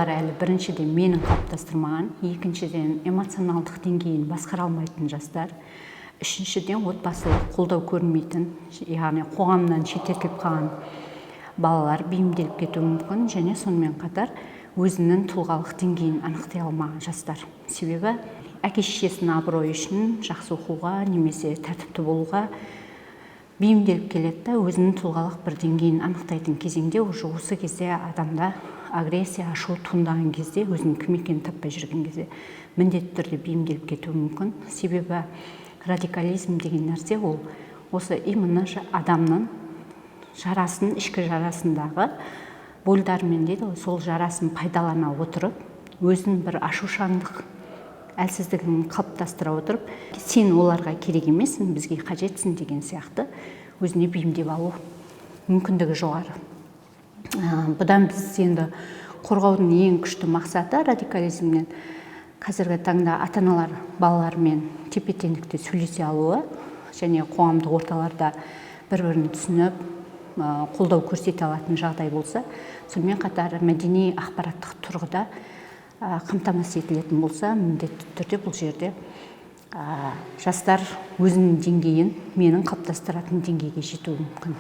олар әлі біріншіден менің қалыптастырмаған, екіншіден эмоционалдық деңгейін басқара алмайтын жастар, үшіншіден отбасылық қолдау көрмейтін, яғни қоғамнан шеттетіліп қалған балалар бейімделіп кетуі мүмкін, және сонымен қатар өзінің тұлғалық деңгейін анықтай алмаған жастар. Себебі әке-шешесінің абыройы үшін жақсы оқуға немесе тәртіпті болуға бейімделіп келеді, өзінің тұлғалық бір деңгейін анықтайтын кезеңде уже осы кезде адамда агрессия, ашу туындаған кезде, өзінің кім екенін таппай жүрген кезде міндетті түрде бейімделіп кетуі мүмкін. Себебі радикализм деген нәрсе ол осы именно адамның жарасын, ішкі жарасындағы бойлармен дейді, сол жарасын пайдалана отырып, өзінің бір ашушаңдық әлсіздігін қалыптастыра отырып, сен оларға керек емессің, бізге қажетсің деген сияқты өзіне бейімдеп алу мүмкіндігі жоғары. Бұдан біз енді қорғаудың ең күшті мақсаты радикализмнен қазіргі таңда ата-аналар балалармен тепе-теңдікте сөйлесе алуы және қоғамдық орталарда бір-бірін түсініп, қолдау көрсете алатын жағдай болса, сонымен қатар мәдени ақпараттық тұрғыда қамтамасыз етілетін болса, міндетті түрде бұл жерде жастар өзінің деңгейін менің қалыптастыратын деңгейге жетуі мүмкін.